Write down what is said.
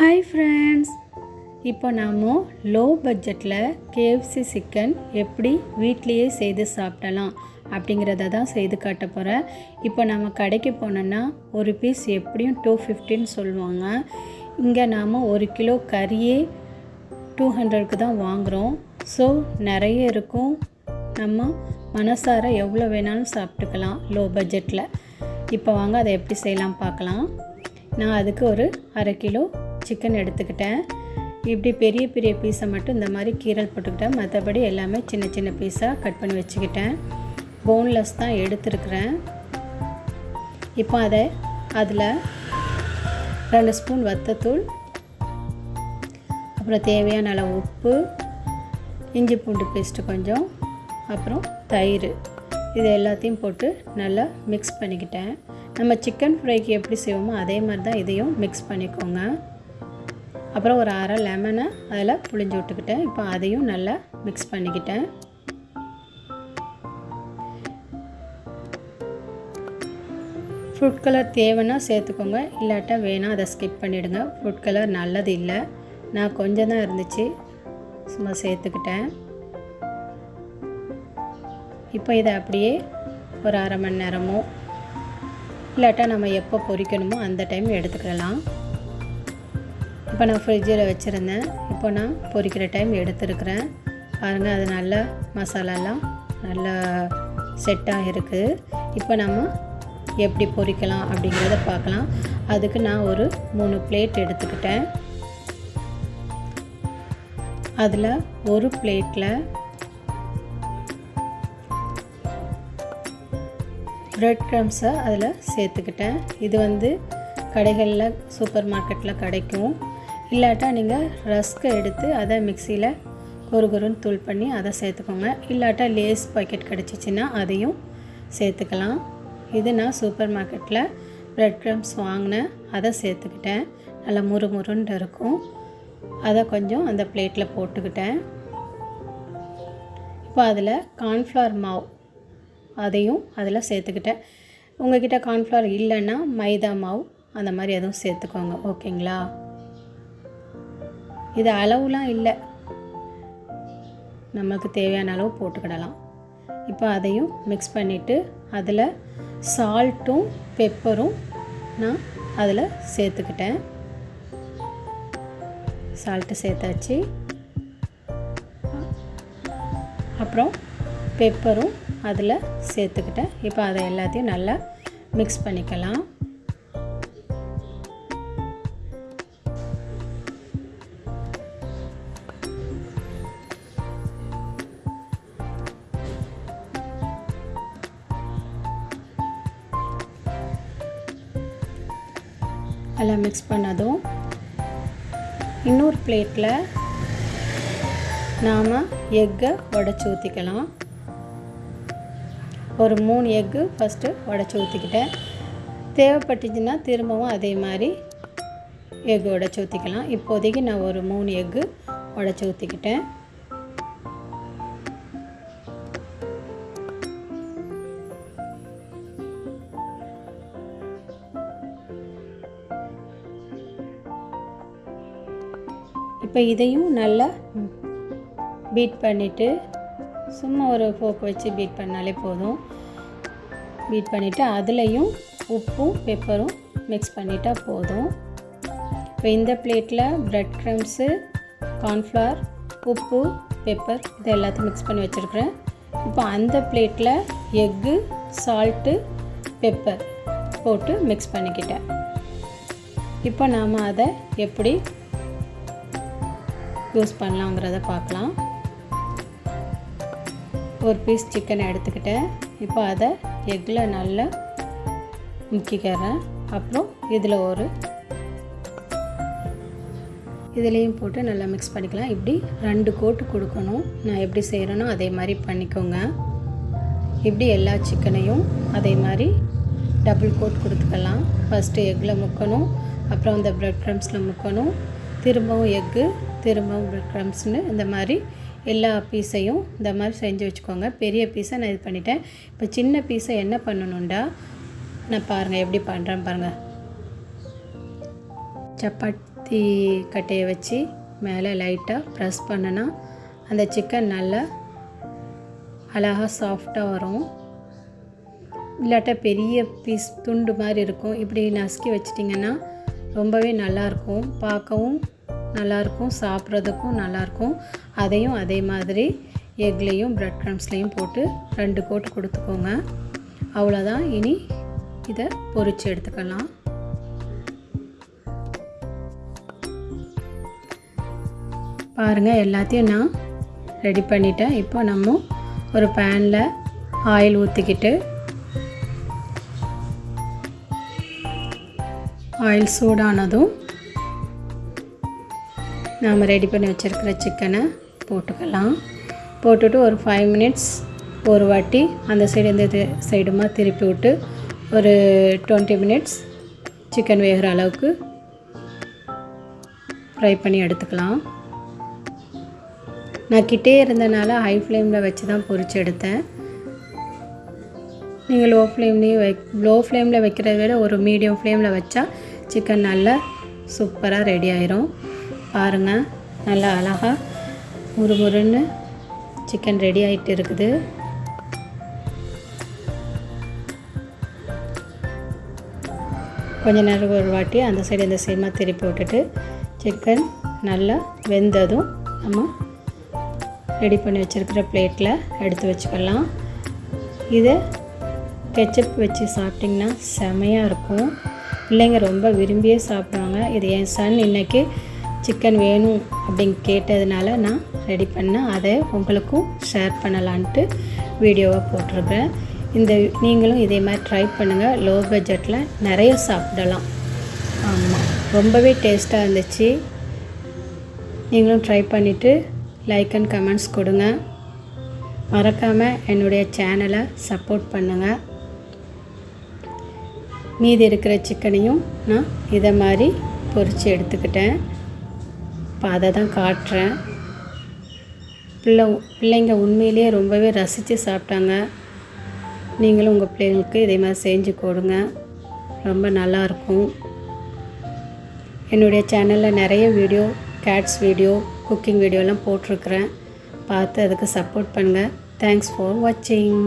Hi friends, இப்போ நாம் low பட்ஜெட்டில் KFC சிக்கன் எப்படி வீட்லேயே செய்து சாப்பிடலாம் அப்படிங்கிறத தான் செய்து காட்ட போகிறேன். இப்போ நம்ம கடைக்கு போனோன்னா ஒரு பீஸ் எப்படியும் 250 சொல்லுவாங்க. இங்கே நாம் 1 கிலோ கறியே 200க்கு தான் வாங்குகிறோம். ஸோ நிறைய இருக்கும். நம்ம மனசார எவ்வளோ வேணாலும் சாப்பிட்டுக்கலாம் லோ பட்ஜெட்டில். இப்போ வாங்க அதை எப்படி செய்யலாம் பார்க்கலாம். நான் அதுக்கு ஒரு 1/2 கிலோ சிக்கன் எடுத்துக்கிட்டேன். இப்படி பெரிய பெரிய பீஸை மட்டும் இந்த மாதிரி கீரல் போட்டுக்கிட்டேன். மற்றபடி எல்லாமே சின்ன சின்ன பீஸாக கட் பண்ணி வச்சுக்கிட்டேன். போன்லெஸ் தான் எடுத்துருக்குறேன். இப்போ அதில் 2 ஸ்பூன் வத்தத்தூள், அப்புறம் தேவையான அளவு உப்பு, இஞ்சி பூண்டு பேஸ்ட்டு கொஞ்சம், அப்புறம் தயிர், இது எல்லாத்தையும் போட்டு நல்லா மிக்ஸ் பண்ணிக்கிட்டேன். நம்ம சிக்கன் ஃப்ரைக்கு எப்படி செய்வோமோ அதே மாதிரி தான் இதையும் மிக்ஸ் பண்ணிக்கோங்க. அப்புறம் ஒரு அரை லெமனை அதில் புழிஞ்சு விட்டுக்கிட்டேன். இப்போ அதையும் நல்லா மிக்ஸ் பண்ணிக்கிட்டேன். ஃப்ரூட் கலர் தேவைன்னா சேர்த்துக்கோங்க, இல்லாட்டா வேணாம் அதை ஸ்கிப் பண்ணிவிடுங்க. ஃப்ரூட் கலர் நல்லது இல்லை. நான் கொஞ்சம் தான் இருந்துச்சு, சும்மா சேர்த்துக்கிட்டேன். இப்போ இதை அப்படியே ஒரு அரை மணி நேரமோ இல்லாட்டா நம்ம எப்போ பொரிக்கணுமோ அந்த டைம் எடுத்துக்கலாம். இப்போ நான் ஃப்ரிட்ஜில் வச்சுருந்தேன். இப்போ நான் பொரிக்கிற டைம் எடுத்துருக்கிறேன். பாருங்கள், அது நல்லா மசாலாலாம் நல்லா செட்டாக இருக்குது. இப்போ நம்ம எப்படி பொரிக்கலாம் அப்படிங்கிறத பார்க்கலாம். அதுக்கு நான் ஒரு 3 பிளேட் எடுத்துக்கிட்டேன். அதில் ஒரு பிளேட்டில் ப்ரெட் க்ரம்ஸை அதில் சேர்த்துக்கிட்டேன். இது கடைகளில் சூப்பர் மார்க்கெட்டில் கிடைக்கும். இல்லாட்டா நீங்கள் ரஸ்க்கை எடுத்து அதை மிக்சியில் கொருன்னு தூள் பண்ணி அதை சேர்த்துக்கோங்க. இல்லாட்டா லேஸ் பாக்கெட் கிடச்சிச்சின்னா அதையும் சேர்த்துக்கலாம். இது நான் சூப்பர் மார்க்கெட்டில் ப்ரெட் க்ரம்ஸ் வாங்கினேன், அதை சேர்த்துக்கிட்டேன். நல்லா முறுமுறுன்னு இருக்கும். அதை கொஞ்சம் அந்த பிளேட்டில் போட்டுக்கிட்டேன். இப்போ அதில் கார்ன்ஃப்ளவர் மாவு அதையும் அதில் சேர்த்துக்கிட்டேன். உங்கள்கிட்ட கார்ன்ஃப்ளவர் இல்லைன்னா மைதா மாவு அந்த மாதிரி எதுவும் சேர்த்துக்கோங்க. ஓகேங்களா? இது அளவுலாம் இல்லை, நமக்கு தேவையான அளவு போட்டுக்கிடலாம். இப்போ அதையும் மிக்ஸ் பண்ணிவிட்டு அதில் சால்ட்டும் பெப்பரும் நான் அதில் சேர்த்துக்கிட்டேன். சால்ட்டு சேர்த்தாச்சு. அப்புறம் பெப்பரும் அதில் சேர்த்துக்கிட்டேன். இப்போ அதை எல்லாத்தையும் நல்லா மிக்ஸ் பண்ணிக்கலாம். எல்லாம் மிக்ஸ் பண்ணதும் இன்னொரு பிளேட்டில் நாம் எக்கை உடச்சி ஊற்றிக்கலாம். ஒரு 3 எக்கு ஃபஸ்ட்டு உடச்சி ஊற்றிக்கிட்டேன். தேவைப்பட்டுச்சுன்னா திரும்பவும் அதே மாதிரி எக்கு உடச்சி ஊற்றிக்கலாம். இப்போதைக்கு நான் ஒரு 3 எக்கு உடச்சி ஊற்றிக்கிட்டேன். இப்போ இதையும் நல்லா பீட் பண்ணிவிட்டு, சும்மா ஒரு ஃபோக் வச்சு பீட் பண்ணாலே போதும். பீட் பண்ணிவிட்டு அதுலேயும் உப்பும் பெப்பரும் மிக்ஸ் பண்ணிட்டா போதும். இப்போ இந்த பிளேட்டில் ப்ரெட் க்ரம்ஸு, கார்ன்ஃப்ளவர், உப்பு, பெப்பர் இது எல்லாத்தையும் மிக்ஸ் பண்ணி வச்சுருக்கிறேன். இப்போ அந்த பிளேட்டில் எக்கு, சால்ட்டு, பெப்பர் போட்டு மிக்ஸ் பண்ணிக்கிட்டேன். இப்போ நாம் அதை எப்படி யூஸ் பண்ணலாங்கிறத பார்க்கலாம். ஒரு பீஸ் சிக்கனை எடுத்துக்கிட்டேன். இப்போ அதை எக்கில் நல்லா முக்கிக்கிறேன். அப்புறம் இதுலேயும் போட்டு நல்லா மிக்ஸ் பண்ணிக்கலாம். இப்படி 2 கோட்டு கொடுக்கணும். நான் எப்படி செய்கிறேனோ அதே மாதிரி பண்ணிக்கோங்க. இப்படி எல்லா சிக்கனையும் அதே மாதிரி டபுள் கோட் கொடுத்துக்கலாம். ஃபஸ்ட்டு எக்கில் முக்கணும், அப்புறம் அந்த ப்ரெட் க்ரம்ஸில் முக்கணும், திரும்பவும் எக்கு, திரும்பவும் ப்ரெட் க்ரம்ஸ்னு இந்த மாதிரி எல்லா பீஸையும் இந்த மாதிரி செஞ்சு வச்சுக்கோங்க. பெரிய பீஸை நான் இது பண்ணிட்டேன். இப்போ சின்ன பீஸை என்ன பண்ணணுண்டா, நான் பாருங்கள் எப்படி பண்ணுறேன் பாருங்கள். சப்பாத்தி சப்பாத்தி கட்டையை வச்சு மேலே லைட்டாக ப்ரெஸ் பண்ணனா அந்த சிக்கன் நல்லா அழகாக சாஃப்டாக வரும். இல்லாட்டா பெரிய பீஸ் துண்டு மாதிரி இருக்கும். இப்படி நசுக்கி வச்சிட்டிங்கன்னா ரொம்பவே நல்லாயிருக்கும், பார்க்கவும் நல்லாயிருக்கும், சாப்பிட்றதுக்கும் நல்லாயிருக்கும். அதையும் அதே மாதிரி எக்லேயும் ப்ரெட் க்ரம்ஸ்லேயும் போட்டு 2 கோட்டு கொடுத்துக்கோங்க. அவ்வளோதான். இனி இதை பொரித்து எடுத்துக்கலாம். பாருங்கள், எல்லாத்தையும் நான் ரெடி பண்ணிட்டேன். இப்போ நம்ம ஒரு பேனில் ஆயில் ஊற்றிக்கிட்டு ஆயில் சூடானதும் நாம் ரெடி பண்ணி வச்சுருக்கிற சிக்கனை போட்டுக்கலாம். போட்டுட்டு ஒரு 5 மினிட்ஸ் ஒரு வாட்டி அந்த சைடு இந்த சைடுமா திருப்பி விட்டு ஒரு 20 மினிட்ஸ் சிக்கன் வேகிற அளவுக்கு ஃப்ரை பண்ணி எடுத்துக்கலாம். நான் கிட்டே இருந்தனால ஹை ஃப்ளேமில் வச்சு தான் பொரித்து எடுத்தேன். நீங்கள் லோ ஃப்ளேமில் வைக்கிறத விட ஒரு மீடியம் ஃப்ளேமில் வச்சா சிக்கன் நல்லா சூப்பராக ரெடி ஆயிரும். பாருங்கள், நல்லா அழகாக முறுமுறுன்னு சிக்கன் ரெடி ஆகிட்டு இருக்குது. கொஞ்ச நேரம் ஒரு வாட்டி அந்த சைடு இந்த சைடுமா திருப்பி விட்டுட்டு சிக்கன் நல்லா வெந்ததும் நம்ம ரெடி பண்ணி வச்சுருக்கிற பிளேட்டில் எடுத்து வச்சுக்கலாம். இதை கெச்சப் வச்சு சாப்பிட்டிங்கன்னா செமையாக இருக்கும். பிள்ளைங்க ரொம்ப விரும்பியே சாப்பிடுவாங்க. இது என் சன் இன்றைக்கி சிக்கன் வேணும் அப்படின்னு கேட்டதுனால நான் ரெடி பண்ணேன். அதை உங்களுக்கும் ஷேர் பண்ணலான்ட்டு வீடியோவை போட்டிருக்கிறேன். நீங்களும் இதே மாதிரி ட்ரை பண்ணுங்கள். லோ பட்ஜெட்டில் நிறைய சாப்பிடலாம். ஆமாம், ரொம்பவே டேஸ்ட்டாக இருந்துச்சு. நீங்களும் ட்ரை பண்ணிவிட்டு லைக் அண்ட் கமெண்ட்ஸ் கொடுங்க. மறக்காமல் என்னுடைய சேனலை சப்போர்ட் பண்ணுங்கள். மீதி இருக்கிற சிக்கனையும் நான் இதை மாதிரி பொரித்து எடுத்துக்கிட்டேன். இப்போ அதை தான் காட்டுறேன். பிள்ளைங்க உண்மையிலேயே ரொம்பவே ரசித்து சாப்பிட்டாங்க. நீங்களும் உங்கள் பிள்ளைங்களுக்கு இதே மாதிரி செஞ்சு கொடுங்க, ரொம்ப நல்லாயிருக்கும். என்னுடைய சேனலில் நிறைய வீடியோ, கேட்ஸ் வீடியோ, குக்கிங் வீடியோலாம் போட்டிருக்கிறேன். பார்த்து அதுக்கு சப்போர்ட் பண்ணுங்கள். தேங்க்ஸ் ஃபார் வாட்சிங்.